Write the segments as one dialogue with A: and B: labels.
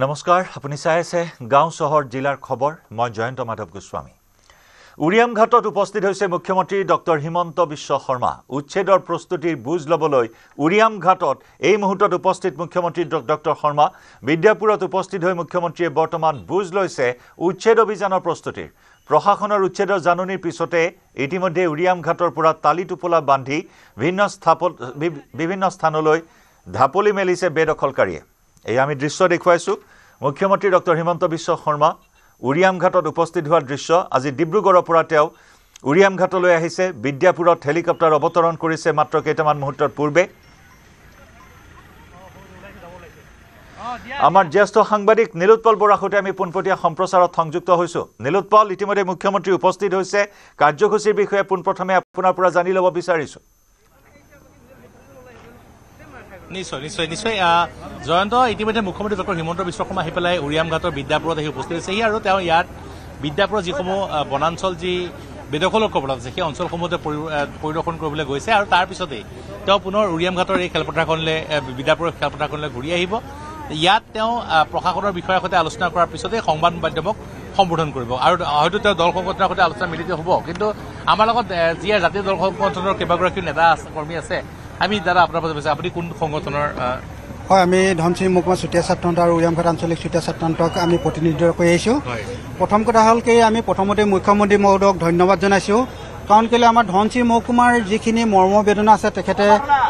A: নমস্কাৰ আপুনি চাই আছে গাঁও চহৰ জিলাৰ খবৰ মই জয়ন্ত মাধৱ গোস্বামী উৰিয়াম ঘাটত উপস্থিত হৈছে মুখ্যমন্ত্ৰী ডক্টৰ হিমন্ত বিশ্ব শৰ্মা উচ্ছেদৰ প্ৰস্তুতিৰ বুজ লবলৈ উৰিয়াম ঘাটত এই মুহূৰ্তত উপস্থিত মুখ্যমন্ত্ৰী ডক্টৰ শৰ্মা বিদ্যাপুৰত উপস্থিত হৈ মুখ্যমন্ত্ৰীয়ে বৰ্তমান বুজ লৈছে উচ্ছেদ অভিযানৰ প্ৰস্তুতিৰ প্ৰশাসনৰ উচ্ছেদৰ জাননীৰ পিছতে ইতিমধ্যে উৰিয়াম ঘাটৰ পৰা তালিটোপলা বান্ধি বিভিন্ন স্থানলৈ ধাপলি মেলিছে বেদখলকাৰীয়ে এই আমি দৃশ্য দেখুৱাইছো মুখ্যমন্ত্ৰী ডক্টৰ হিমন্ত বিশ্ব শৰ্মা উৰিয়াম ঘাটত উপস্থিত হোৱাৰ দৃশ্য আজি ডিব্ৰুগড়ৰ পৰা তেওঁ উৰিয়াম ঘাটলৈ আহিছে বিদ্যাপুৰত হেলিকপ্টাৰ অৱতৰণ কৰিছে মাত্ৰ কেইটামান মুহূৰ্তৰ পূৰ্বে আমাৰ জ্যেষ্ঠ সাংবাদিক নীলোৎপল বৰাৰ সৈতে আমি পোনপটীয়া সম্প্ৰচাৰত সংযুক্ত হৈছো নীলোৎপল ইতিমধ্যে মুখ্যমন্ত্ৰী উপস্থিত হৈছে কাৰ্যসূচীৰ বিষয়ে পোনপ্ৰথমে আপোনাৰ পৰা জানি ল'ব বিচাৰিছো
B: নিশ্চয় জয়ন্ত ইতিমধ্যে মুখ্যমন্ত্ৰী ডক্টৰ হিমন্ত বিশ্ব শৰ্মা আহি পেলাই উৰিয়াম ঘাটৰ বিদ্যাপুৰত আহি উপস্থিত হৈছেহি আৰু তেওঁ ইয়াত বিদ্যাপুৰত যিসমূহ বনাঞ্চল যি বেদখলৰ কবলত আছে সেই অঞ্চলসমূহতে পৰিদৰ্শন কৰিবলৈ গৈছে আৰু তাৰ পিছতেই তেওঁ পুনৰ উৰিয়াম ঘাটৰ এই খেলপথাৰখনলৈ বিদ্যাপুৰৰ খেলপথাৰখনলৈ ঘূৰি আহিব ইয়াত তেওঁ প্ৰশাসনৰ বিষয়াৰ সৈতে আলোচনা কৰাৰ পিছতেই সংবাদ মাধ্যমক সম্বোধন কৰিব আৰু হয়তো তেওঁ দল সংগঠনৰ সৈতে আলোচনা মিলিত হ'ব কিন্তু আমাৰ লগত যি জাতীয় দল সংগঠনৰ কেইবাগৰাকীও নেতা কৰ্মী আছে আমি দাদা আপোনাৰ পৰা বিচাৰিছোঁ আপুনি কোন সংগঠনৰ
C: হয় আমি ধনচিৰি মহকুমা চুতীয়া ছাত্ৰসন্থা আৰু উৰিয়াম ঘাট আঞ্চলিক চুতীয়া ছাত্ৰসন্থাক আমি প্ৰতিনিধিত্ব কৰি আহিছোঁ প্ৰথম কথা হ'ল কি আমি প্ৰথমতে মুখ্যমন্ত্ৰী মহোদয়ক ধন্যবাদ জনাইছোঁ কাৰণ কেলৈ আমাৰ ধনচিৰি মহকুমাৰ যিখিনি মৰ্মবেদনা আছে তেখেতে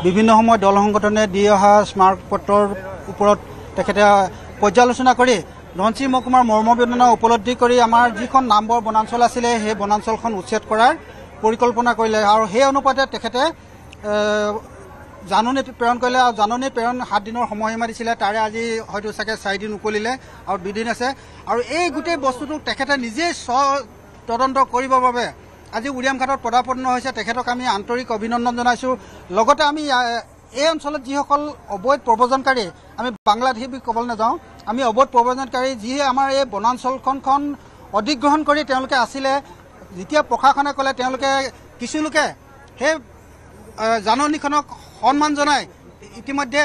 C: বিভিন্ন সময়ত দল সংগঠনে দি অহা স্মাৰকপত্ৰৰ ওপৰত তেখেতে পৰ্যালোচনা কৰি ধনচিৰি মহকুমাৰ মৰ্মবেদনা উপলব্ধি কৰি আমাৰ যিখন নামবৰ বনাঞ্চল আছিলে সেই বনাঞ্চলখন উচ্ছেদ কৰাৰ পৰিকল্পনা কৰিলে আৰু সেই অনুপাতে তেখেতে জাননী প্ৰেৰণ কৰিলে আৰু জাননী প্ৰেৰণ 7 দিনৰ সময়সীমা দিছিলে তাৰে আজি হয়তো চাগে 4 দিন উকলিলে আৰু 2 দিন আছে আৰু এই গোটেই বস্তুটোক তেখেতে নিজে তদন্ত কৰিবৰ বাবে আজি উৰিয়াম ঘাটত পদাপন্ন হৈছে তেখেতক আমি আন্তৰিক অভিনন্দন জনাইছোঁ লগতে আমি এই অঞ্চলত যিসকল অবৈধ প্ৰব্ৰজনকাৰী আমি বাংলাদেশী ক'বলৈ নাযাওঁ আমি অবৈধ প্ৰব্ৰজনকাৰী যিয়ে আমাৰ এই বনাঞ্চলখন অধিগ্ৰহণ কৰি তেওঁলোকে আছিলে যেতিয়া প্ৰশাসনে ক'লে তেওঁলোকে কিছু লোকে সেই জাননীখনক সন্মান জনাই ইতিমধ্যে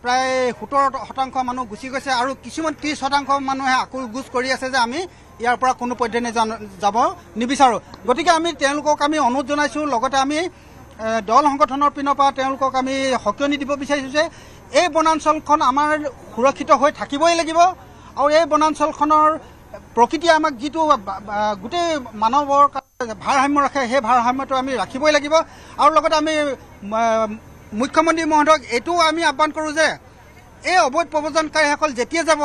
C: প্ৰায় 17% মানুহ গুচি গৈছে আৰু কিছুমান 30% মানুহে আকুলগুজ কৰি আছে যে আমি ইয়াৰ পৰা কোনো পধ্যেনে যাব নিবিচাৰোঁ গতিকে আমি তেওঁলোকক আমি অনুৰোধ জনাইছোঁ লগতে আমি দল সংগঠনৰ পিনৰ পৰা তেওঁলোকক আমি সকিয়নি দিব বিচাৰিছোঁ যে এই বনাঞ্চলখন আমাৰ সুৰক্ষিত হৈ থাকিবই লাগিব আৰু এই বনাঞ্চলখনৰ প্ৰকৃতিয়ে আমাক যিটো গোটেই মানৱৰ ভাৰসাম্য ৰাখে সেই ভাৰসাম্যটো আমি ৰাখিবই লাগিব আৰু লগতে আমি মুখ্যমন্ত্ৰী মহোদয়ক এইটোও আমি আহ্বান কৰোঁ যে এই অবৈধ প্ৰব্ৰজনকাৰীসকল যেতিয়া যাব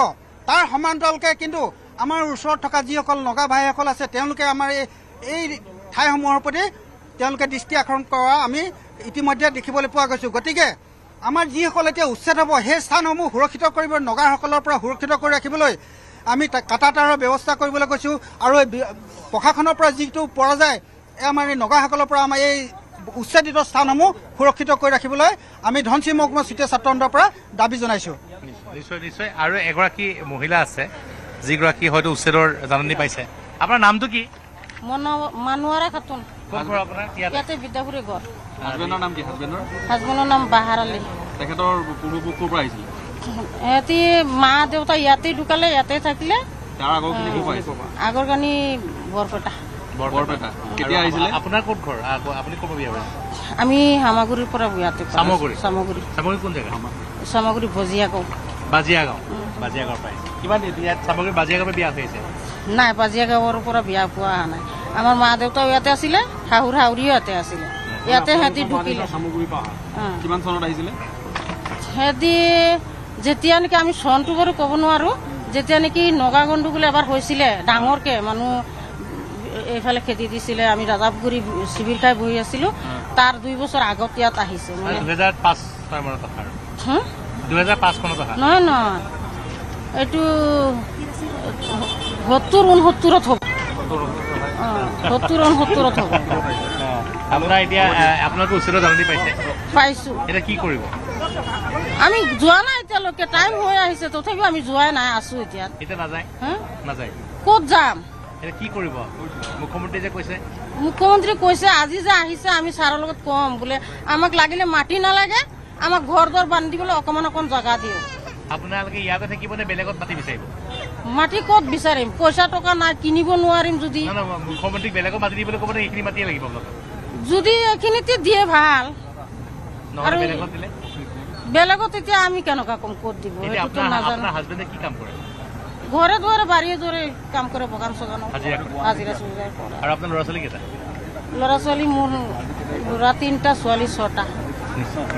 C: তাৰ সমান্তৰালকৈ কিন্তু আমাৰ ওচৰত থকা যিসকল নগা ভাইসকল আছে তেওঁলোকে আমাৰ এই ঠাইসমূহৰ প্ৰতি তেওঁলোকে দৃষ্টি আকৰ্ষণ কৰা আমি ইতিমধ্যে দেখিবলৈ পোৱা গৈছোঁ গতিকে আমাৰ যিসকল এতিয়া উচ্ছেদ হ'ব সেই স্থানসমূহ সুৰক্ষিত কৰিব নগাসকলৰ পৰা সুৰক্ষিত কৰি ৰাখিবলৈ আমি কাটাতাৰৰ ব্যৱস্থা কৰিবলৈ কৈছোঁ আৰু প্ৰশাসনৰ পৰা যিটো পৰা যায় আমাৰ এই নগাসকলৰ পৰা আমাৰ এই উচ্ছেদিত স্থানসমূহ সুৰক্ষিত কৰি ৰাখিবলৈ আমি ধনচিৰি মহকুমা চুতীয়া ছাত্ৰসন্থাৰ পৰা দাবী জনাইছোঁ
B: নিশ্চয় আৰু এগৰাকী মহিলা আছে যিগৰাকী হয়তো উচ্ছেদৰ জাননী পাইছে আপোনাৰ নামটো কি
D: মানুৱাৰা খাতুন ইয়াতে বিদ্যাপুৰী ঘৰ
B: হাজবেণ্ডৰ নাম কি
D: হাজবেণ্ডৰ নাম বাহাৰ আলী
B: তেখেতৰ পূৰ্বপুৰুষ ক'ৰ পৰা আহিছিল
D: সিহঁতি মা দেউতা ইয়াতে ঢুকালে ইয়াতে থাকিলে আগৰ কানি বৰপেটা
B: কেতিয়া আহিছিলে আপোনাৰ ক'ত ঘৰ আপুনি ক'ৰ পৰা বিয়া কৰিছে
D: আমি হামাগুৰিৰ পৰা ইয়াতে
B: চামগুৰি কোন জেগা
D: চামগুৰি বাজিয়াগাঁও
B: পাই কিমান ইয়াত চামগুৰি বাজিয়াগাঁৱৰ পৰা বিয়া হৈছে
D: নাই বাজিয়াগাঁৱৰ পৰা বিয়া পোৱা অহা নাই আমাৰ মা দেউতাও ইয়াতে আছিলে শাহুৰ শাহুৰিও ইয়াতে আছিলে ইয়াতে সিহঁতি ঢুকিলে
B: কিমান চনত আহিছিলে
D: সিহঁতি যেতিয়া নেকি আমি চনটো বাৰু ক'ব নোৱাৰোঁ যেতিয়া নেকি নগা গণ্ডগোল এবাৰ হৈছিলে ডাঙৰকৈ মানুহ এইফালে খেতি দিছিলে আমি ৰাজাপুখুৰী শিবিৰ খাই বহি আছিলোঁ তাৰ 2 বছৰ আগত ইয়াত আহিছে
B: মানে 2005 চনত
D: নহয় এইটো 70-69 হ'ব 70-69 হ'ব
B: আপোনাৰ এতিয়া আপোনালোকে উচ্ছেদৰ জাননী
D: পাইছোঁ
B: এতিয়া কি কৰিব
D: আমি যোৱা নাই এতিয়ালৈকে টাইম হৈ আহিছে তথাপিও আমি যোৱাই নাই আছোঁ এতিয়া
B: নাযায়
D: ক'ত যাম
B: এটা কি কৰিব মুখ্যমন্ত্ৰী যে কৈছে
D: মুখ্যমন্ত্ৰী কৈছে আজি যে আহিছে আমি ছাৰৰ লগত কম বোলে আমাক লাগিলে মাটি নালাগে আমাক ঘৰ দৰ বান্ধিবলৈ অকমান জায়গা দিও
B: আপোনালোকে ইয়াতে থাকিব নে বেলেগত মাটি বিচাৰিব?
D: মাটি ক'ত বিচাৰিম? পইচা টকা নাই, কিনিব নোৱাৰিম। যদি
B: মুখ্যমন্ত্ৰীক বেলেগত মাটি দিবলৈ ক'ব নে এইখিনি মাটিয়ে লাগিব আপোনালোকক?
D: যদি এইখিনিতে দিয়ে ভাল,
B: নহ'লে বেলেগত দিলে?
D: বেলেগত এতিয়া আমি কেনেকুৱা কম, ক'ত দিব সেইটোতো নাজানো।
B: আপোনাৰ হাজবেণ্ডে কি কাম কৰে?
D: ঘৰে দুৱাৰে বাৰীয়ে দুৱাৰে কাম কৰে, বাগান চগানো
B: হাজিৰা কৰে।
D: হাজিৰা চাজিৰা কৰে।
B: আৰু আপোনাৰ ল'ৰা ছোৱালী কেইটা?
D: ল'ৰা ছোৱালী মোৰ ল'ৰা 3টা, ছোৱালী 6টা।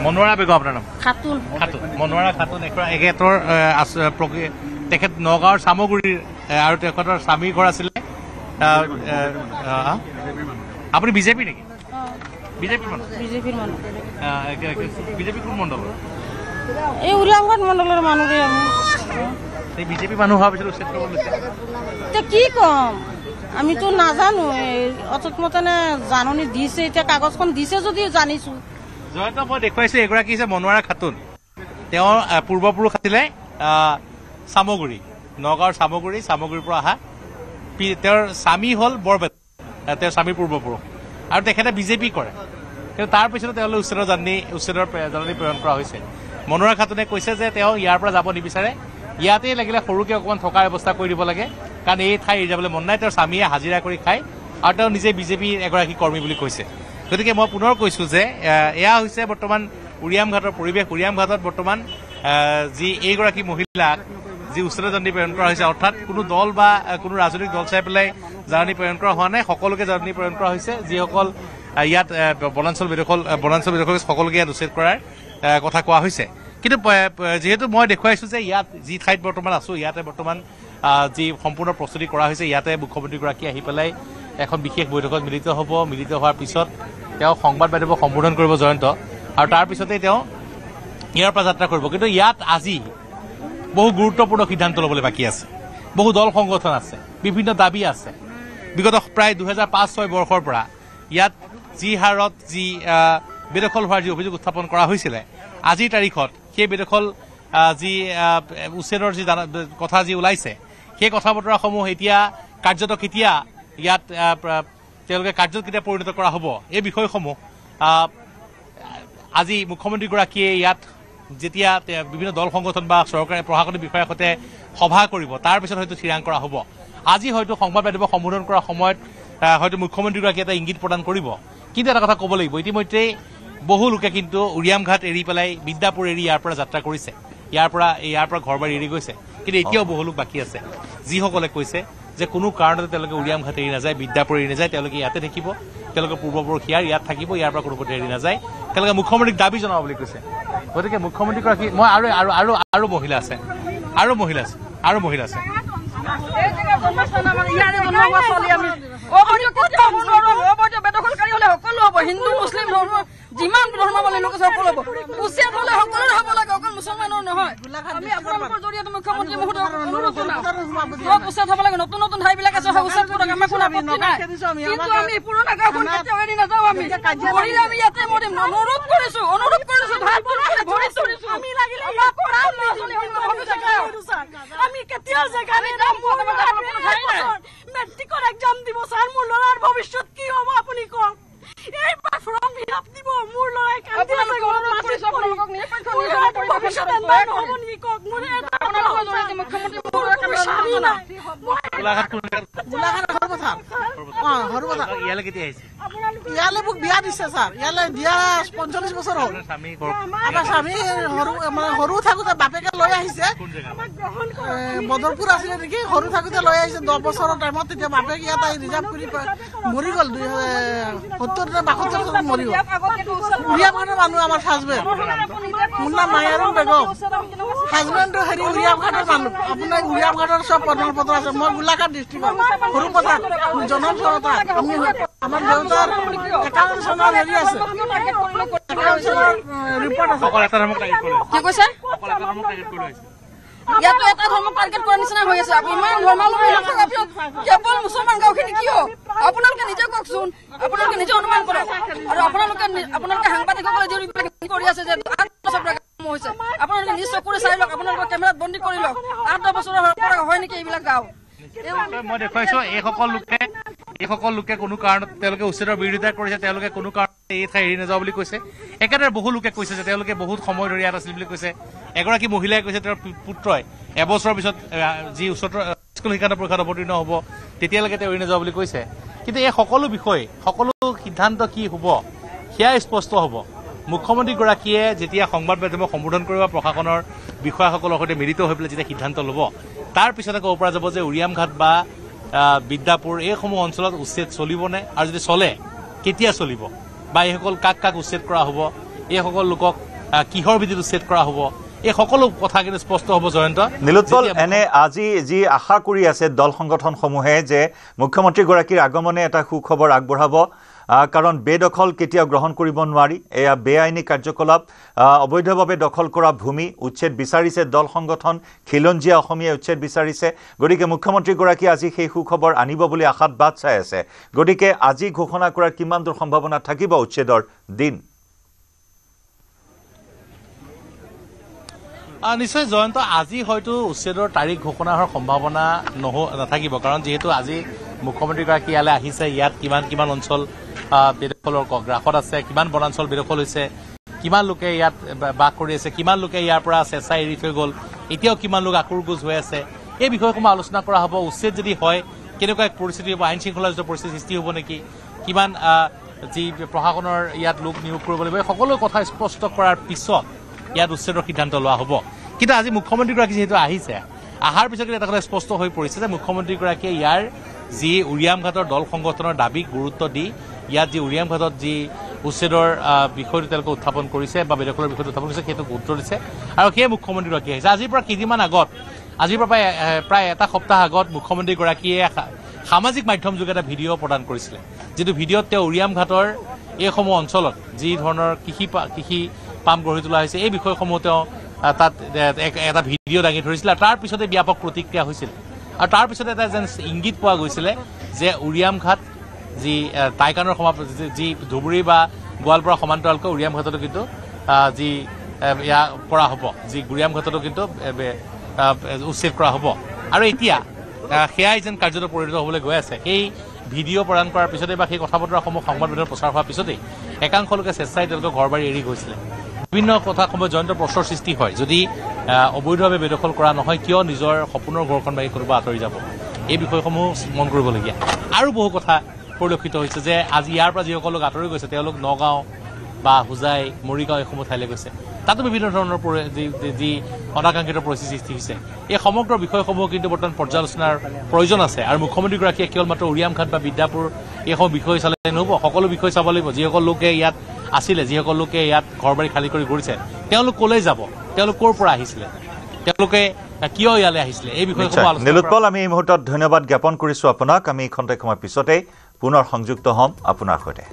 B: মনোৱাৰা বেগম আপোনাৰ নাম?
D: খাতুন।
B: খাতুন, মনোৱাৰা খাতুন এখেতৰ তেখেত নগাঁৱৰ চামগুৰিৰ আৰু তেখেতৰ স্বামীৰ ঘৰ আছিলে। আপুনি বিজেপি নেকি? বিজেপিৰ মানুহ?
D: বিজেপিৰ মানুহ।
B: বিজেপি কোন মণ্ডলৰ?
D: এই উৰিয়ামঘাট মণ্ডলৰ মানুহৰে আমি।
B: এই বিজেপি মানুহ হোৱাৰ পিছত উচ্ছেদ কৰিব লৈছে।
D: এতিয়া কি ক'ম, আমিতো নাজানো। অথচ মতে জাননী দিছে, এতিয়া কাগজখন দিছে যদিও জানিছোঁ।
B: জয়ন্ত, মই দেখুৱাইছোঁ এগৰাকী হৈছে মনোৱাৰা খাতুন। তেওঁৰ পূৰ্বপুৰুষ আছিলে চামগুৰি, নগাঁৱৰ চামগুৰিৰ পৰা অহা। তেওঁৰ স্বামী হ'ল বৰপেটা, তেওঁৰ স্বামীৰ পূৰ্বপুৰুষ, আৰু তেখেতে বিজেপি কৰে। কিন্তু তাৰ পিছতে তেওঁলোকে উচ্ছেদৰ জাননী প্ৰেৰণ কৰা হৈছে। মনোৱাৰা খাতুনে কৈছে যে তেওঁ ইয়াৰ পৰা যাব নিবিচাৰে, ইয়াতেই লাগিলে সৰুকৈ অকণমান থকাৰ ব্যৱস্থা কৰি দিব লাগে, কাৰণ এই ঠাই এৰি যাবলৈ মন নাই। তেওঁৰ স্বামীয়ে হাজিৰা কৰি খায় আৰু তেওঁ নিজে বিজেপিৰ এগৰাকী কৰ্মী বুলি কৈছে। গতিকে মই পুনৰ কৈছোঁ যে এয়া হৈছে বৰ্তমান উৰিয়ামঘাটৰ পৰিৱেশ। উৰিয়ামঘাটত বৰ্তমান যি এইগৰাকী মহিলাক যি উচ্ছেদ জাননী প্ৰেৰণ কৰা হৈছে, অৰ্থাৎ কোনো দল বা কোনো ৰাজনৈতিক দল চাই পেলাই জাননী প্ৰেৰণ কৰা হোৱা নাই, সকলোকে জাননী প্ৰেৰণ কৰা হৈছে। যিসকল ইয়াত বনাঞ্চল বেদখল সকলোকে ইয়াত উচ্ছেদ কৰাৰ কথা কোৱা হৈছে। কিন্তু যিহেতু মই দেখুৱাইছোঁ যে ইয়াত যি ঠাইত বৰ্তমান আছোঁ, ইয়াতে বৰ্তমান যি সম্পূৰ্ণ প্ৰস্তুতি কৰা হৈছে, ইয়াতে মুখ্যমন্ত্ৰীগৰাকী আহি পেলাই এখন বিশেষ বৈঠকত মিলিত হ'ব। মিলিত হোৱাৰ পিছত তেওঁ সংবাদ মাধ্যমক সম্বোধন কৰিব জয়ন্ত, আৰু তাৰ পিছতেই তেওঁ ইয়াৰ পৰা যাত্ৰা কৰিব। কিন্তু ইয়াত আজি বহু গুৰুত্বপূৰ্ণ সিদ্ধান্ত ল'বলৈ বাকী আছে। বহু দল সংগঠন আছে, বিভিন্ন দাবী আছে। বিগত প্ৰায় 2005-06 বৰ্ষৰ পৰা ইয়াত যি হাৰত যি বেদখল হোৱাৰ যি অভিযোগ উত্থাপন কৰা হৈছিলে, আজিৰ তাৰিখত সেই বেদখল যি উচ্ছেদৰ যি কথা যি ওলাইছে, সেই কথা বতৰাসমূহ এতিয়া কাৰ্যত কেতিয়া ইয়াত তেওঁলোকে কাৰ্যত কেতিয়া পৰিণত কৰা হ'ব, এই বিষয়সমূহ আজি মুখ্যমন্ত্ৰীগৰাকীয়ে ইয়াত যেতিয়া বিভিন্ন দল সংগঠন বা চৰকাৰী প্ৰশাসনিক বিষয়াৰ সৈতে সভা কৰিব, তাৰ পিছত হয়তো থিৰাং কৰা হ'ব। আজি হয়তো সংবাদ মাধ্যমক সম্বোধন কৰাৰ সময়ত হয়তো মুখ্যমন্ত্ৰীগৰাকীয়ে এটা ইংগিত প্ৰদান কৰিব। কিন্তু এটা কথা ক'ব লাগিব, ইতিমধ্যেই বহু লোকে কিন্তু উৰিয়ামঘাট এৰি পেলাই বিদ্যাপুৰ এৰি ইয়াৰ পৰা যাত্ৰা কৰিছে, ইয়াৰ পৰা ঘৰ বাৰী এৰি গৈছে। কিন্তু এতিয়াও বহু লোক বাকী আছে, যিসকলে কৈছে যে কোনো কাৰণতে তেওঁলোকে উৰিয়ামঘাট এৰি নাযায়, বিদ্যাপুৰ এৰি নাযায়, তেওঁলোকে ইয়াতে থাকিব, তেওঁলোকৰ পূৰ্বপুৰুষ ইয়াত থাকিব, ইয়াৰ পৰা কোনো এৰি নাযায়, তেওঁলোকে মুখ্যমন্ত্ৰীক দাবী জনাব বুলি কৈছে। গতিকে মুখ্যমন্ত্ৰীগৰাকী মই আৰু মহিলা আছে, আৰু মহিলা আছে।
E: হিন্দু মুছলিম ধৰ্ম যিমান ধৰ্মাৱলী লোক আছে সকলো হ'ব, উচ্ছেদ হ'লে সকলোৰে হ'ব লাগে, অকল মুছলমানৰ নহয়। আমি আপোনালোকৰ জৰিয়তে মুখ্যমন্ত্ৰী মহোদয়ক অনুৰোধ জনাওঁ, উচ্ছেদ হ'ব লাগে। নতুন নতুন ঠাইবিলাক আছে, উচ্ছেদ কৰক, আমাৰ কোনো আপত্তি নাই। কিন্তু আমি পুৰণা গাঁওখন কেতিয়াও এৰি নাযাওঁ। আমি মৰিলে আমি ইয়াতে মৰিম। অনুৰোধ কৰিছো আমি কেতিয়াও জেগা নিদিম। মেট্ৰিকৰ এক্সাম দিব ছাৰ, মোৰ ল'ৰাৰ ভৱিষ্যত কি হ'ব আপুনি কওক। এইবাৰ ফৰ্ম ফিলাপ দিব, মোৰ ল'ৰাই কান্দি আছে ঘৰত। ভৱিষ্যত এন্ধাৰ নহ'ব নেকি কওক। মোৰ
F: ইয়ালৈ মোক বিয়া দিছে ছাৰ, ইয়ালৈ দিয়া 45 বছৰ হ'ল। আমাৰ স্বামী সৰু থাকোতে বাপেকে লৈ আহিছে, বদৰপুৰ আছিলে নেকি, সৰু থাকোতে লৈ আহিছে 10 বছৰৰ টাইমত। তেতিয়া বাপেক ইয়াত আহি ৰিজাৰ্ভ কৰি মৰি গ'ল, 70-72 বছৰত মৰি গ'ল। উৰিয়ামঘাটৰ মানুহ আমাৰ হাজবেণ্ড, মোৰ নাম মায়াৰুম বেগম। হাজবেণ্ডটো উৰিয়ামঘাটৰ মানুহ। আপোনাৰ উৰিয়ামঘাটৰ চব প্ৰধানপত্ৰ আছে। মই গোলাঘাট ডিষ্ট্ৰিক্টৰ সৰু পথাৰ জনম চৰতা। আমাৰ দেউতাৰ 51 চনৰ আছে, 51 চনৰ ৰিপৰ্ট আছে।
E: কি কৈছে? ইয়াতো এটা ধৰ্ম টাৰ্গেট কৰাৰ নিচিনা হৈ আছে। ইমান ধৰ্মাৱলম্বী লোক কেৱল মুছলমান গাঁওখিনি কিয়? আপোনালোকে নিজে কওকচোন, আপোনালোকে নিজে অনুমান কৰক। আৰু আপোনালোকে সাংবাদিকসকলে যিবিলাক কৰি আছে যে 8 বছৰ পৰা হৈছে, আপোনালোকে নিজ চকুৰে চাই লওক, আপোনালোকৰ কেমেৰাত বন্দী কৰি লওক। 8-10 বছৰৰ পৰা হয় নেকি এইবিলাক গাঁও?
B: মই দেখুৱাইছো এইসকল লোকে কোনো কাৰণত তেওঁলোকে উচ্ছেদৰ বিৰোধিতা কৰিছে, তেওঁলোকে কোনো কাৰণ এই ঠাই এৰি নাযাওঁ বুলি কৈছে একেদৰে বহু লোকে কৈছে যে তেওঁলোকে বহুত সময় ধৰি ইয়াত আছিল বুলি কৈছে এগৰাকী মহিলাই কৈছে তেওঁৰ পুত্ৰই এবছৰৰ পিছত যি উচ্চতৰ স্কুল শিক্ষান্ত পৰীক্ষাত অৱতীৰ্ণ হ'ব তেতিয়ালৈকে তেওঁ এৰি নাযাওঁ বুলি কৈছে কিন্তু এই সকলো বিষয় সকলো সিদ্ধান্ত কি হ'ব সেয়া স্পষ্ট হ'ব মুখ্যমন্ত্ৰীগৰাকীয়ে যেতিয়া সংবাদ মাধ্যমক সম্বোধন কৰিব প্ৰশাসনৰ বিষয়াসকলৰ সৈতে মিলিত হৈ পেলাই যেতিয়া সিদ্ধান্ত ল'ব তাৰ পিছতে ক'ব পৰা যাব যে উৰিয়ামঘাট বা বিদ্যাপুৰ এইসমূহ অঞ্চলত উচ্ছেদ চলিবনে আৰু যদি চলে কেতিয়া চলিব বা এইসকল কাক কাক উচ্ছেদ কৰা হ'ব এইসকল লোকক কিহৰ ভিত্তিত উচ্ছেদ কৰা হ'ব এই সকলো কথা কিন্তু স্পষ্ট হ'ব জয়ন্ত
A: নীলোৎপল এনে আজি যি আশা কৰি আছে দল সংগঠনসমূহে যে মুখ্যমন্ত্ৰীগৰাকীৰ আগমনে এটা সুখবৰ আগবঢ়াব কাৰণ বেদখল কেতিয়াও গ্ৰহণ কৰিব নোৱাৰি এয়া বেআইনী কাৰ্যকলাপ অবৈধভাৱে দখল কৰা ভূমি উচ্ছেদ বিচাৰিছে দল সংগঠন খিলঞ্জীয়া অসমীয়া উচ্ছেদ বিচাৰিছে গতিকে মুখ্যমন্ত্ৰীগৰাকী আজি সেই সুখবৰ আনিব বুলি আশাত বাট চাই আছে গতিকে আজি ঘোষণা কৰাৰ কিমান দূৰ সম্ভাৱনা থাকিব উচ্ছেদৰ দিন
B: নিশ্চয় জয়ন্ত আজি হয়তো উচ্ছেদৰ তাৰিখ ঘোষণা হোৱাৰ সম্ভাৱনা নাথাকিব কাৰণ যিহেতু আজি মুখ্যমন্ত্ৰীগৰাকী ইয়ালৈ আহিছে ইয়াত কিমান অঞ্চল বেদখলৰ গ্ৰাসত আছে কিমান বনাঞ্চল বেদখল হৈছে কিমান লোকে ইয়াত বাস কৰি আছে কিমান লোকে ইয়াৰ পৰা চেঁচা এৰি থৈ গ'ল এতিয়াও কিমান লোক আকুৰগোজ হৈ আছে এই বিষয়সমূহ আলোচনা কৰা হ'ব উচ্ছেদ যদি হয় কেনেকুৱা এক পৰিস্থিতি হ'ব আইন শৃংখলাযুক্ত পৰিস্থিতি সৃষ্টি হ'ব নেকি কিমান যি প্ৰশাসনৰ ইয়াত লোক নিয়োগ কৰিব লাগিব এই সকলো কথা স্পষ্ট কৰাৰ পিছত ইয়াত উচ্ছেদৰ সিদ্ধান্ত লোৱা হ'ব কিন্তু আজি মুখ্যমন্ত্ৰীগৰাকী যিহেতু আহিছে আহাৰ পিছত এটা কথা স্পষ্ট হৈ পৰিছে যে মুখ্যমন্ত্ৰীগৰাকীয়ে ইয়াৰ যি উৰিয়ামঘাটৰ দল সংগঠনৰ দাবীক গুৰুত্ব দি ইয়াত যি উৰিয়ামঘাটত যি উচ্ছেদৰ বিষয়টো তেওঁলোকে উত্থাপন কৰিছে বা বেদখলৰ বিষয়টো উত্থাপন কৰিছে সেইটো গুৰুত্ব দিছে আৰু সেই মুখ্যমন্ত্ৰীগৰাকী আহিছে আজিৰ পৰা কেইদিনমান আগত আজিৰ পৰা প্ৰায় এটা সপ্তাহ আগত মুখ্যমন্ত্ৰীগৰাকীয়ে সামাজিক মাধ্যম যোগে এটা ভিডিঅ' প্ৰদান কৰিছিলে যিটো ভিডিঅ'ত তেওঁ উৰিয়ামঘাটৰ এইসমূহ অঞ্চলত যি ধৰণৰ কৃষি পাম গঢ়ি তোলা হৈছে এই বিষয়সমূহ তেওঁ তাত এটা ভিডিঅ' দাঙি ধৰিছিলে আৰু তাৰ পিছতে ব্যাপক প্ৰতিক্ৰিয়া হৈছিল আৰু তাৰ পিছতে এটা যেন ইংগিত পোৱা গৈছিলে যে উৰিয়ামঘাট যি টাইকানৰ যি ধুবুৰী বা গোৱালপাৰা সমান্তৰালকৈ উৰিয়ামঘাটতো কিন্তু যি ইয়াৰ কৰা হ'ব যি উৰিয়ামঘাটতো কিন্তু উচ্ছেদ কৰা হ'ব আৰু এতিয়া সেয়াই যেন কাৰ্যত পৰিণত হ'বলৈ গৈ আছে সেই ভিডিঅ' প্ৰদান কৰাৰ পিছতে বা সেই কথা বতৰাসমূহ সংবাদ মাধ্যমত প্ৰচাৰ হোৱাৰ পিছতেই একাংশ লোকে স্বেচ্ছাই তেওঁলোকৰ ঘৰ বাৰী এৰি গৈছিলে বিভিন্ন কথাসমূহ জয়ন্ত প্ৰশ্নৰ সৃষ্টি হয় যদি অবৈধভাৱে বেদখল কৰা নহয় কিয় নিজৰ সপোনৰ ঘৰখন বাৰী কোনোবা আঁতৰি যাব এই বিষয়সমূহ মন কৰিবলগীয়া আৰু বহু কথা পৰিলক্ষিত হৈছে যে আজি ইয়াৰ পৰা যিসকল লোক আঁতৰি গৈছে তেওঁলোক নগাঁও বা হোজাই মৰিগাঁও এইসমূহ ঠাইলৈ গৈছে তাতো বিভিন্ন ধৰণৰ যি অনাকাংক্ষিত পৰিস্থিতি সৃষ্টি হৈছে এই সমগ্ৰ বিষয়সমূহ কিন্তু বৰ্তমান পৰ্যালোচনাৰ প্ৰয়োজন আছে আৰু মুখ্যমন্ত্ৰীগৰাকীয়ে কেৱল মাত্ৰ উৰিয়ামঘাট বা বিদ্যাপুৰ এইসমূহ বিষয় চালে নহ'ব সকলো বিষয় চাব লাগিব যিসকল লোকে ইয়াত আছিলে যিসকল লোকে ইয়াত ঘৰ বাৰী খালী কৰি ঘূৰিছে তেওঁলোক ক'লৈ যাব তেওঁলোক ক'ৰ পৰা আহিছিলে তেওঁলোকে কিয় ইয়ালৈ আহিছিলে এই বিষয়সমূহ
A: নীলোৎপল আমি এই মুহূৰ্তত ধন্যবাদ জ্ঞাপন কৰিছোঁ আপোনাক আমি এইখনতে সময় পিছতেই পুনৰ সংযুক্ত হ'ম আপোনাৰ সৈতে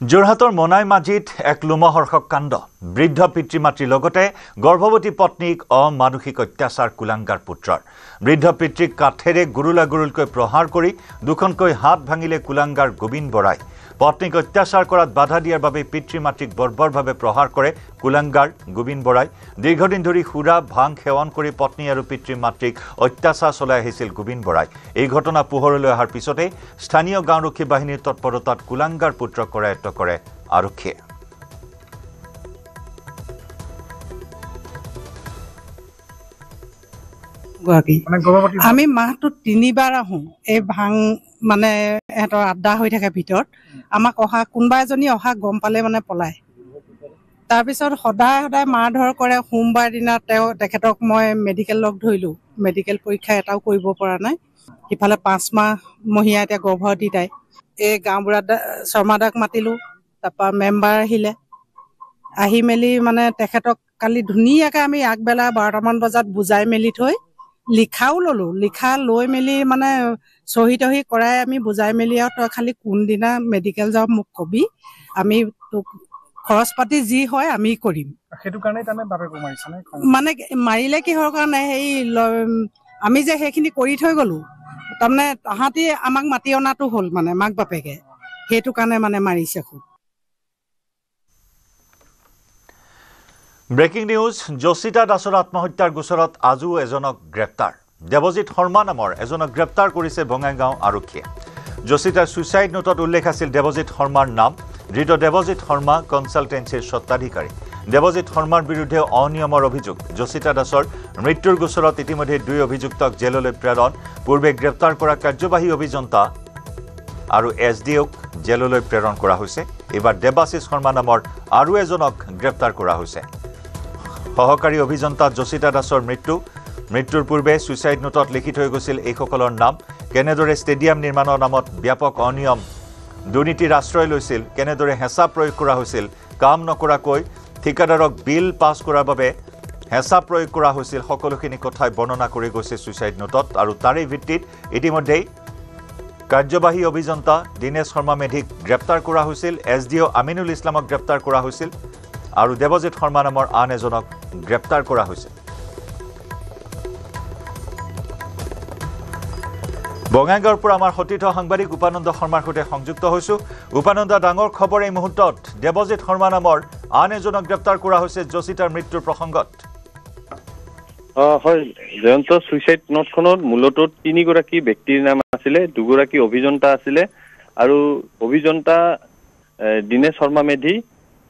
A: যোৰহাটৰ মনাইমাজিত এক লোমহৰ্ষক কাণ্ড বৃদ্ধ পিতৃ মাতৃৰ লগতে গৰ্ভৱতী পত্নীক অমানসিক অত্যাচাৰ কুলাংগাৰ পুত্ৰৰ বৃদ্ধ পিতৃক কাঠেৰে গুৰুলাগুৰুলকৈ প্ৰহাৰ কৰি দুখনকৈ হাত ভাঙিলে কুলাংগাৰ গোবিন্দ বৰাই পত্নীক অত্যাচাৰ কৰাত বাধা দিয়াৰ বাবে পিতৃ মাতৃক বৰ্বৰভাৱে প্ৰহাৰ কৰে কুলাংগাৰ গোবিন্দ বৰাই দীৰ্ঘদিন ধৰি সুৰা ভাং সেৱন কৰি পত্নী আৰু পিতৃ মাতৃক অত্যাচাৰ চলাই আহিছিল গোবিন্দ বৰাই এই ঘটনা পোহৰলৈ অহাৰ পিছতে স্থানীয় গাঁওৰক্ষী বাহিনীৰ তৎপৰতাত কুলাংগাৰ পুত্ৰক কৰায়ত্ব কৰে আৰক্ষীয়ে
F: আমি মাহটোত 3বাৰ আহোঁ এই ভাং মানে এহঁতৰ আড্ডা হৈ থাকে ভিতৰত আমাক কোনোবা এজনী অহা গম পালে মানে পলায় তাৰপিছত সদায় মাৰ ধৰ কৰে সোমবাৰ দিনা তেখেতক মই মেডিকেল লগ ধৰিলোঁ মেডিকেল পৰীক্ষা এটাও কৰিব পৰা নাই সিফালে 5 মাহমহীয়া এতিয়া গৰ্ভৱতী তাই এই গাঁওবুঢ়া শৰ্মাদাক মাতিলোঁ তাৰপৰা মেম্বাৰ আহিলে আহি মেলি মানে তেখেতক কালি ধুনীয়াকৈ আমি আগবেলা 12টামান বজাত বুজাই মেলি থৈ লিখাও ল'লোঁ লিখা লৈ মেলি মানে চহী তহী কৰাই আমি বুজাই মেলি আৰু তই খালি কোনদিনা মেডিকেল যাওঁ মোক কবি আমি তোক খৰচ পাতি যি হয় আমি কৰিম
C: সেইটো কাৰণে তাৰমানে বাপেক মাৰিছে
F: মানে মাৰিলে কিহৰ কাৰণে সেই আমি যে সেইখিনি কৰি থৈ গ'লোঁ তাৰমানে তাহাঁতি আমাক মাতি অনাটো হ'ল মানে মাক বাপেকে সেইটো কাৰণে মানে মাৰিছে খুব
A: ব্ৰেকিং নিউজ জচিতা দাসৰ আত্মহত্যাৰ গোচৰত আজিও এজনক গ্ৰেপ্তাৰ দেৱজিৎ শৰ্মা নামৰ এজনক গ্ৰেপ্তাৰ কৰিছে বঙাইগাঁও আৰক্ষীয়ে জচিতাৰ সুইচাইড নোটত উল্লেখ আছিল দেৱজিৎ শৰ্মাৰ নাম ধৃত দেৱজিৎ শৰ্মা কনসালটেন্সিৰ স্বত্বাধিকাৰী দেৱজিৎ শৰ্মাৰ বিৰুদ্ধে অনিয়মৰ অভিযোগ জচিতা দাসৰ মৃত্যুৰ গোচৰত ইতিমধ্যে 2 অভিযুক্তক জেললৈ প্ৰেৰণ পূৰ্বে গ্ৰেপ্তাৰ কৰা কাৰ্যবাহী অভিযন্তা আৰু এছডিঅক জেললৈ প্ৰেৰণ কৰা হৈছে এবাৰ দেৱাশিষ শৰ্মা নামৰ আৰু এজনক গ্ৰেপ্তাৰ কৰা হৈছে সহকাৰী অভিযন্তা জচিতা দাসৰ মৃত্যুৰ পূৰ্বে সুইচাইড নোটত লিখি থৈ গৈছিল এইসকলৰ নাম কেনেদৰে ষ্টেডিয়াম নিৰ্মাণৰ নামত ব্যাপক অনিয়ম দুৰ্নীতিৰ আশ্ৰয় লৈছিল কেনেদৰে হেঁচা প্ৰয়োগ কৰা হৈছিল কাম নকৰাকৈ ঠিকাদাৰক বিল পাছ কৰাৰ বাবে হেঁচা প্ৰয়োগ কৰা হৈছিল সকলোখিনি কথাই বৰ্ণনা কৰি গৈছে সুইচাইড নোটত আৰু তাৰে ভিত্তিত ইতিমধ্যে কাৰ্যবাহী অভিযন্তা দিনেশ শৰ্মা মেধিক গ্ৰেপ্তাৰ কৰা হৈছিল এছডিঅ আমিনুল ইছলামক গ্ৰেপ্তাৰ কৰা হৈছিল আৰু দেৱজিৎ শৰ্মা নামৰ আন এজনক গ্ৰেপ্তাৰ কৰা হৈছিল বঙাইগাঁৱৰ পৰা আমাৰ সতীৰ্থ সাংবাদিক উপানন্দ শৰ্মাৰ সৈতে সংযুক্ত হৈছো উপানন্দ ডাঙৰ খবৰ এই মুহূৰ্তত দেৱজিৎ শৰ্মা নামৰ আন এজনক গ্ৰেপ্তাৰ কৰা হৈছে জচিতাৰ মৃত্যুৰ প্ৰসংগত
G: হয় জয়ন্ত সুইচাইড নোটখনত মূলত 3 গৰাকী ব্যক্তিৰ নাম আছিলে 2 গৰাকী অভিযন্তা আছিলে আৰু অভিযন্তা দিনেশ শৰ্মা মেধি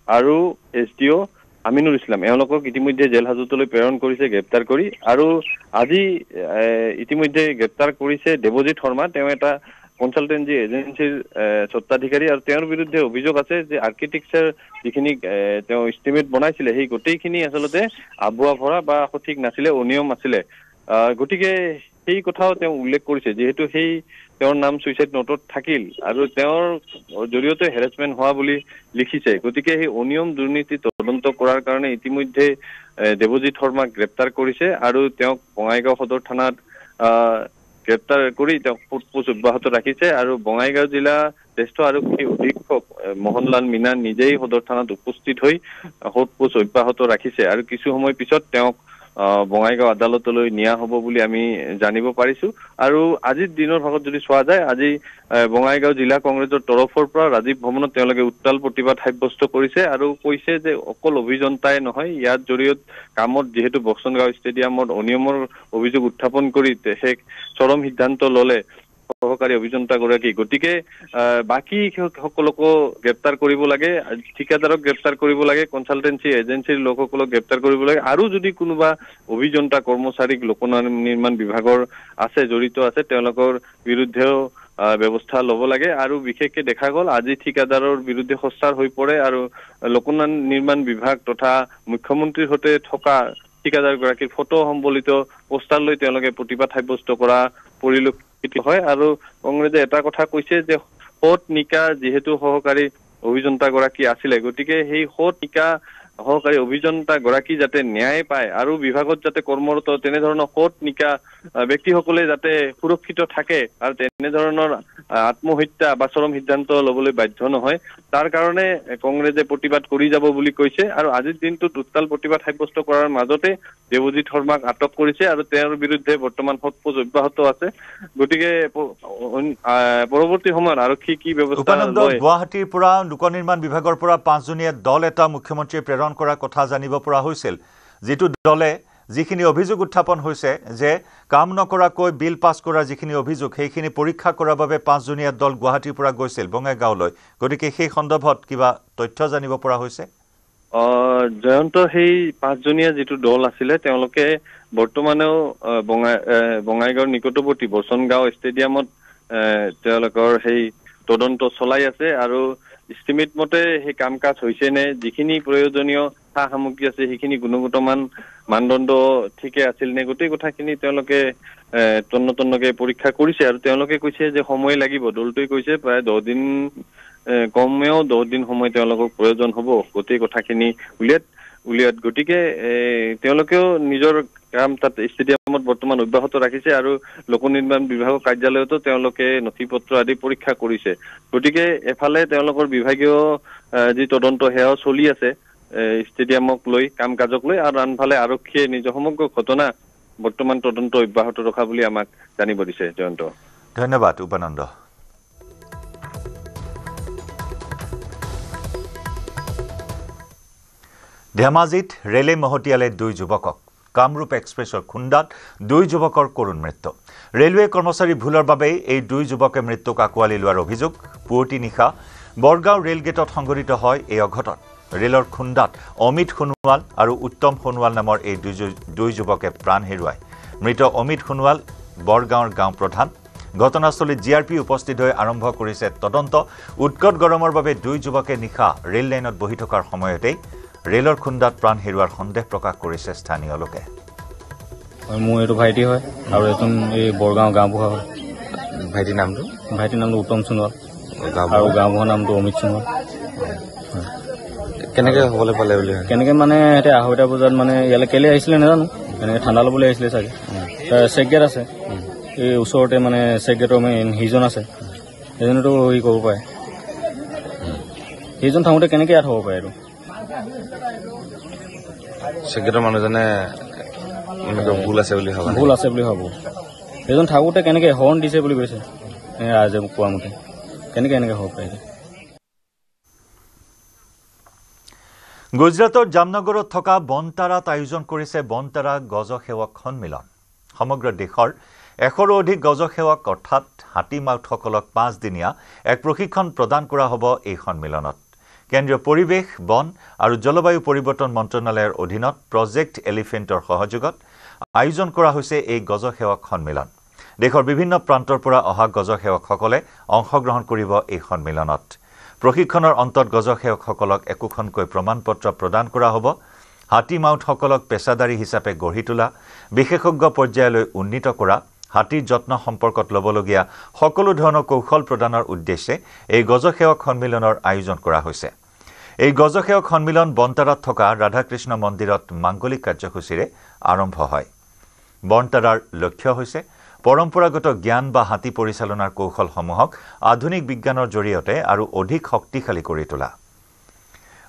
G: আৰু এছডিঅ আমিনুল ইছলাম এওঁলোকক ইতিমধ্যে জেল হাজতলৈ প্ৰেৰণ কৰিছে গ্ৰেপ্তাৰ কৰি আৰু আজি ইতিমধ্যে গ্ৰেপ্তাৰ কৰিছে দেৱজিৎ শৰ্মা তেওঁ এটা কনসালটেন্সি এজেন্সিৰ স্বত্বাধিকাৰী আৰু তেওঁৰ বিৰুদ্ধে অভিযোগ আছে যে আৰ্কিটেক্সাৰ যিখিনি তেওঁ এষ্টিমেট বনাইছিলে সেই গোটেইখিনি আসলতে আবুৱা ভৰা বা সঠিক নাছিলে অনিয়ম আছিলে গতিকে সেই কথাও তেওঁ উল্লেখ কৰিছে যেহেতু সেই তেওঁৰ নাম সুইচাইড নোটত থাকিল আৰু তেওঁৰ জৰিয়তে হেৰাসমেন্ট হোৱা বুলি লিখিছে গতিকে সেই অনিয়ম দুৰ্নীতি তদন্ত কৰাৰ কাৰণে ইতিমধ্যে দেৱজিৎ শৰ্মাক গ্ৰেপ্তাৰ কৰিছে আৰু তেওঁক বঙাইগাঁও সদৰ থানাত গ্ৰেপ্তাৰ কৰি তেওঁক সোধপোছ অব্যাহত ৰাখিছে আৰু বঙাইগাঁও জিলা জ্যেষ্ঠ আৰক্ষী অধীক্ষক মোহনলাল মীনা নিজেই সদৰ থানাত উপস্থিত হৈ সোধপোছ অব্যাহত ৰাখিছে আৰু কিছু সময় পিছত তেওঁক বঙাইগাঁও আদালতলৈ নিয়া হ'ব বুলি আমি জানিব পাৰিছো আৰু আজিৰ দিনৰ ভাগত যদি চোৱা যায় আজি বঙাইগাঁও জিলা কংগ্ৰেছৰ তৰফৰ পৰা ৰাজীৱ ভৱনত তেওঁলোকে উত্তাল প্ৰতিবাদ সাব্যস্ত কৰিছে আৰু কৈছে যে অকল অভিযন্তাই নহয় ইয়াৰ জৰিয়তে কামত যেহেতু বক্সনগাঁও ষ্টেডিয়ামত অনিয়মৰ অভিযোগ উত্থাপন কৰি সেই চৰম সিদ্ধান্ত ললে সহকাৰী অভিযন্তা গৰাকী গতিকে বাকি সকলকো গ্ৰেপ্তাৰ কৰিব লাগে ঠিকাদাৰক গ্ৰেপ্তাৰ কৰিব লাগে কনসালটেন্সি এজেন্সিৰ লোকসকলক গ্ৰেপ্তাৰ কৰিব লাগে আৰু যদি কোনোবা অভিযন্তা কৰ্মচাৰীক লোক নিৰ্মাণ বিভাগৰ আছে জড়িত আছে তেওঁলোকৰ বিৰুদ্ধেও ব্যৱস্থা ল'ব লাগে আৰু বিশেষকৈ দেখা গ'ল আজি ঠিকাদাৰৰ বিৰুদ্ধে খস্তাৰ হৈ পৰে আৰু লোক নিৰ্মাণ বিভাগ তথা মুখ্যমন্ত্ৰীৰ সৈতে থকা ঠিকাদাৰ গৰাকীৰ ফটো সম্বলিত পোষ্টাৰ লৈ তেওঁলোকে প্ৰতিবাদ সাব্যস্ত কৰা পৰিলক্ষিত হয় আৰু কংগ্ৰেছে এটা কথা কৈছে যে সৎ নিকা যেহেতু সহকাৰী অভিযন্তা গৰাকী আছিলে গতিকে সেই সৎ নিকা সহকাৰী অভিযন্তা গৰাকী যাতে ন্যায় পায় আৰু বিভাগত যাতে কৰ্মৰত তেনে ধৰণৰ সৎ নিকা ব্যক্তিসকলে যাতে সুৰক্ষিত থাকে আৰু তেনে ধৰণৰ আত্মহত্যা বা চৰম সিদ্ধান্ত ল'বলৈ বাধ্য নহয় তাৰ কাৰণে কংগ্ৰেছে প্ৰতিবাদ কৰি যাব বুলি কৈছে আৰু আজিৰ দিনটোত উত্তাল প্ৰতিবাদ সাব্যস্ত কৰাৰ মাজতে দেৱজিৎ শৰ্মাক আটক কৰিছে আৰু তেওঁৰ বিৰুদ্ধে বৰ্তমান সোধপোছ অব্যাহত আছে গতিকে পৰৱৰ্তী সময়ত আৰক্ষী কি ব্যৱস্থা লয়
A: গুৱাহাটীৰ পৰা লোক নিৰ্মাণ বিভাগৰ পৰা 5জনীয়া দল এটা মুখ্যমন্ত্ৰীয়ে প্ৰেৰণ কৰা কথা জানিব পৰা হৈছিল যেটো দলে যিখিনি অভিযোগ উত্থাপন হৈছে যে কাম নকৰাকৈ বিল পাছ কৰা যিখিনি অভিযোগ সেইখিনি পৰীক্ষা কৰাৰ বাবে 5জনীয়া দল গুৱাহাটীৰ পৰা গৈছিল বঙাইগাঁৱলৈ গতিকে সেই সন্দৰ্ভত কিবা তথ্য জানিব পৰা হৈছে
G: জয়ন্ত সেই 5জনীয়া যেটো দল আছিলে তেওঁলোকে বৰ্তমানেও বঙাইগাঁৱৰ নিকটৱৰ্তী বচনগাঁও ষ্টেডিয়ামত তেওঁলোকৰ সেই তদন্ত চলাই আছে আৰু এষ্টিমেট মতে সেই কাম কাজ হৈছে নে যিখিনি প্ৰয়োজনীয় সা সামগ্ৰী আছে সেইখিনি গুণগত মানদণ্ড ঠিকে আছিল নে গোটেই কথাখিনি তেওঁলোকে তন্নতন্নকে পৰীক্ষা কৰিছে আৰু তেওঁলোকে কৈছে যে সময় লাগিব দলটোই কৈছে প্ৰায় 10 দিন কমেও 10 দিন সময় তেওঁলোকৰ প্ৰয়োজন হ'ব গোটেই কথাখিনি উলিয়াত গতিকে তেওঁলোকেও নিজৰ কাম তাত ষ্টেডিয়ামত বৰ্তমান অব্যাহত ৰাখিছে আৰু লোক নিৰ্মাণ বিভাগৰ কাৰ্যালয়তো তেওঁলোকে নথিপত্ৰ আদি পৰীক্ষা কৰিছে গতিকে এফালে তেওঁলোকৰ বিভাগীয় যি তদন্ত হেও চলি আছে ষ্টেডিয়ামক লৈ কাম কাজক লৈ আৰু আনফালে আৰক্ষীয়ে নিজৰ সমগ্ৰ ঘটনা বৰ্তমান তদন্ত অব্যাহত ৰখা বুলি আমাক জানিব দিছে জয়ন্ত
A: ধন্যবাদ উপানন্দ ধেমাজিত ৰেলে মহতিয়ালে 2 যুৱকক কামৰূপ এক্সপ্ৰেছৰ খুন্দাত 2 যুৱকৰ কৰুণ মৃত্যু ৰেলৱে কৰ্মচাৰী ভুলৰ বাবে এই 2 যুৱকে মৃত্যুক আঁকোৱালি লোৱাৰ অভিযোগ পুৱতি নিশা বৰগাঁও ৰেল গেটত সংঘটিত হয় এই অঘটন ৰেলৰ খুন্দাত অমিত সোণোৱাল আৰু উত্তম সোণোৱাল নামৰ এই 2 যুৱকে প্ৰাণ হেৰুৱায় মৃত অমিত সোণোৱাল বৰগাঁৱৰ গাঁও প্ৰধান ঘটনাস্থলীত জিআৰপি উপস্থিত হৈ আৰম্ভ কৰিছে তদন্ত উৎকট গৰমৰ বাবে 2 যুৱকে নিশা ৰেল লাইনত বহি থকাৰ সময়তেই ৰেলৰ খুন্দাত প্ৰাণ হেৰুৱাৰ সন্দেহ প্ৰকাশ কৰিছে স্থানীয় লোকে
H: মোৰ এইটো ভাইটি হয় আৰু এজন এই বৰগাঁও গাঁওবুঢ়া হয়
I: ভাইটিৰ নামটো
H: উত্তম সোণোৱাল আৰু গাঁওবুঢ়াৰ নামটো অমিত সোণোৱাল
I: কেনেকৈ হ'বলৈ পালে বুলি
H: কেনেকৈ মানে সিহঁতে 2:30 বজাত মানে ইয়ালৈ কেলৈ আহিছিলে নাজানো এনেকৈ ঠাণ্ডা ল'বলৈ আহিছিলে চাগে চেক গেট আছে এই ওচৰতে মানে চেক গেটৰ মেইন সিজন আছে সেইজনেতো হেৰি কৰিব পাৰে সেইজন থাকোঁতে কেনেকৈ ইয়াত হ'ব পাৰে এইটো
I: চেক গেটৰ মানুহজনে ভুল আছে বুলি ভাবোঁ
H: সেইজন থাকোঁতে কেনেকৈ হৰ্ণ দিছে বুলি কৈছে ৰাইজে মোক কোৱা মতে কেনেকৈ এনেকৈ হ'ব পাৰে
A: গুজৰাটৰ জামনগৰত থকা বনতাৰাত আয়োজন কৰিছে বনতাৰা গজসেৱক সন্মিলন সমগ্ৰ দেশৰ 100ৰো অধিক গজসেৱক অৰ্থাৎ হাতীমাউতসকলক 5 দিনীয়া এক প্ৰশিক্ষণ প্ৰদান কৰা হ'ব এই সন্মিলনত কেন্দ্ৰীয় পৰিৱেশ বন আৰু জলবায়ু পৰিৱৰ্তন মন্ত্ৰণালয়ৰ অধীনত প্ৰজেক্ট এলিফেণ্টৰ সহযোগত আয়োজন কৰা হৈছে এই গজসেৱক সন্মিলন দেশৰ বিভিন্ন প্ৰান্তৰ পৰা অহা গজসেৱকসকলে অংশগ্ৰহণ কৰিব এই সন্মিলনত প্ৰশিক্ষণৰ অন্তত গজসেৱকসকলক একোখনকৈ প্ৰমাণপত্ৰ প্ৰদান কৰা হ'ব হাতীমাউতসকলক পেছাদাৰী হিচাপে গঢ়ি তোলা বিশেষজ্ঞ পৰ্যায়লৈ উন্নীত কৰা হাতীৰ যত্ন সম্পৰ্কত ল'বলগীয়া সকলো ধৰণৰ কৌশল প্ৰদানৰ উদ্দেশ্যে এই গজসেৱক সন্মিলনৰ আয়োজন কৰা হৈছে এই গজসেৱক সন্মিলন বনতাৰাত থকা ৰাধাকৃষ্ণ মন্দিৰত মাংগলিক কাৰ্যসূচীৰে আৰম্ভ হয় বনতাৰাৰ লক্ষ্য হৈছে পৰম্পৰাগত জ্ঞান বা হাতী পৰিচালনাৰ কৌশলসমূহক আধুনিক বিজ্ঞানৰ জৰিয়তে আৰু অধিক শক্তিশালী কৰি তোলা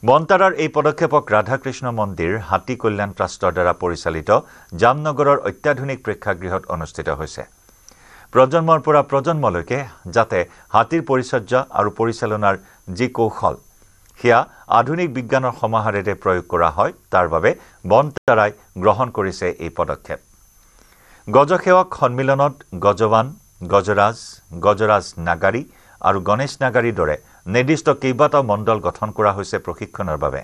A: বনতাৰাৰ এই পদক্ষেপক ৰাধাকৃষ্ণ মন্দিৰ হাতী কল্যাণ ট্ৰাষ্টৰ দ্বাৰা পৰিচালিত জামনগৰৰ অত্যাধুনিক প্ৰেক্ষাগৃহত অনুষ্ঠিত হৈছে প্ৰজন্মৰ পৰা প্ৰজন্মলৈকে যাতে হাতীৰ পৰিচৰ্যা আৰু পৰিচালনাৰ যি কৌশল সেয়া আধুনিক বিজ্ঞানৰ সমাহাৰেৰে প্ৰয়োগ কৰা হয় তাৰ বাবে বনতাৰাই গ্ৰহণ কৰিছে এই পদক্ষেপ গজসেৱক সন্মিলনত গজৱান গজৰাজ নাগাৰী আৰু গণেশ নাগাৰীৰ দৰে নিৰ্দিষ্ট কেইবাটাও মণ্ডল গঠন কৰা হৈছে প্ৰশিক্ষণৰ বাবে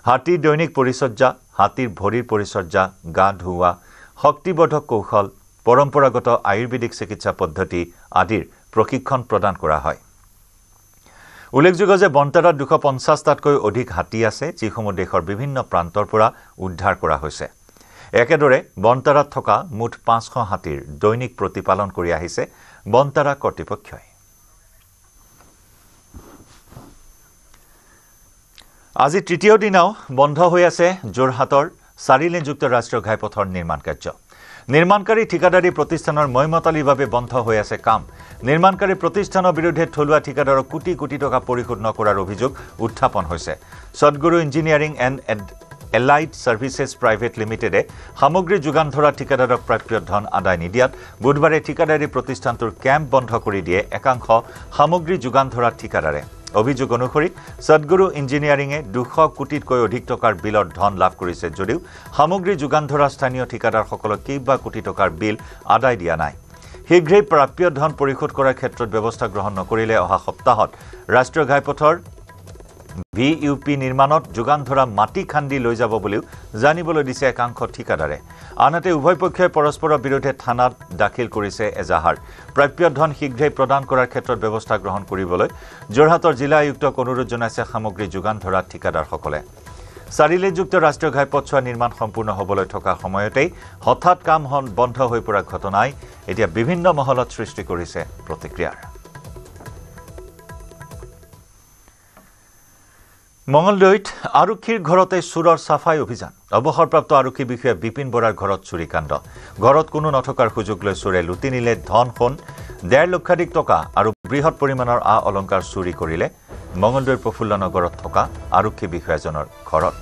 A: হাতীৰ দৈনিক পৰিচৰ্যা হাতীৰ ভৰিৰ পৰিচৰ্যা গা ধুওৱা শক্তিবৰ্ধক কৌশল পৰম্পৰাগত আয়ুৰ্বেদিক চিকিৎসা পদ্ধতি আদিৰ প্ৰশিক্ষণ প্ৰদান কৰা হয় উল্লেখযোগ্য যে বনতাৰাত 250টাতকৈ অধিক হাতী আছে যিসমূহ দেশৰ বিভিন্ন প্ৰান্তৰ পৰা উদ্ধাৰ কৰা হৈছে একেদৰে বনতাৰাত থকা মুঠ 500 হাতীৰ দৈনিক প্ৰতিপালন কৰি আহিছে বনতাৰা কৰ্তৃপক্ষই আজি তৃতীয় দিনাও বন্ধ হৈ আছে যোৰহাটৰ 4-লেনযুক্ত ৰাষ্ট্ৰীয় ঘাইপথৰ নিৰ্মাণ কাৰ্য নিৰ্মাণকাৰী ঠিকাদাৰী প্ৰতিষ্ঠানৰ ময়মতালিভাৱে বন্ধ হৈ আছে কাম নিৰ্মাণকাৰী প্ৰতিষ্ঠানৰ বিৰুদ্ধে থলুৱা ঠিকাদাৰক কোটি কোটি টকা পৰিশোধ নকৰাৰ অভিযোগ উত্থাপন হৈছে Sadhguru engineering and allied সাৰ্ভিসেছ private লিমিটেডে সামগ্ৰী যোগান ধৰা ঠিকাদাৰক প্ৰাপ্য ধন আদায় নিদিয়াত বুধবাৰে ঠিকাদাৰী প্ৰতিষ্ঠানটোৰ কেম্প বন্ধ কৰি দিয়ে একাংশ সামগ্ৰী যোগান ধৰা ঠিকাদাৰে অভিযোগ অনুসৰি সদগুৰু ইঞ্জিনিয়াৰিঙে 200 কোটিতকৈ অধিক টকাৰ বিলৰ ধন লাভ কৰিছে যদিও সামগ্ৰী যোগান ধৰা স্থানীয় ঠিকাদাৰসকলক কেইবা কোটি টকাৰ বিল আদায় দিয়া নাই শীঘ্ৰেই প্ৰাপ্য ধন পৰিশোধ কৰাৰ ক্ষেত্ৰত ব্যৱস্থা গ্ৰহণ নকৰিলে অহা সপ্তাহত ৰাষ্ট্ৰীয় ঘাইপথৰ VUP নিৰ্মাণত যোগান ধৰা মাটি খান্দি লৈ যাব বুলিও জানিবলৈ দিছে একাংশ ঠিকাদাৰে আনহাতে উভয় পক্ষই পৰস্পৰৰ বিৰুদ্ধে থানাত দাখিল কৰিছে এজাহাৰ প্ৰাপ্য ধন শীঘ্ৰেই প্ৰদান কৰাৰ ক্ষেত্ৰত ব্যৱস্থা গ্ৰহণ কৰিবলৈ যোৰহাটৰ জিলা আয়ুক্তক অনুৰোধ জনাইছে সামগ্ৰী যোগান ধৰা ঠিকাদাৰসকলে 4-লেনযুক্ত ৰাষ্ট্ৰীয় ঘাইপথছোৱা নিৰ্মাণ সম্পূৰ্ণ হ'বলৈ থকা সময়তেই হঠাৎ কাম বন্ধ হৈ পৰা ঘটনাই এতিয়া বিভিন্ন মহলত সৃষ্টি কৰিছে প্ৰতিক্ৰিয়াৰ মঙ্গলদৈত আৰক্ষীৰ ঘৰতে চুৰৰ সাফাই অভিযান অৱসৰপ্ৰাপ্ত আৰক্ষী বিষয়া বিপিন বৰাৰ ঘৰত চুৰিকাণ্ড ঘৰত কোনো নথকাৰ সুযোগ লৈ চুৰে লুটি নিলে ধন সোণ 1.5 লক্ষাধিক টকা আৰু বৃহৎ পৰিমাণৰ অলংকাৰ চুৰি কৰিলে মঙ্গলদৈৰ প্ৰফুল্ল নগৰত থকা আৰক্ষী বিষয়াজনৰ ঘৰত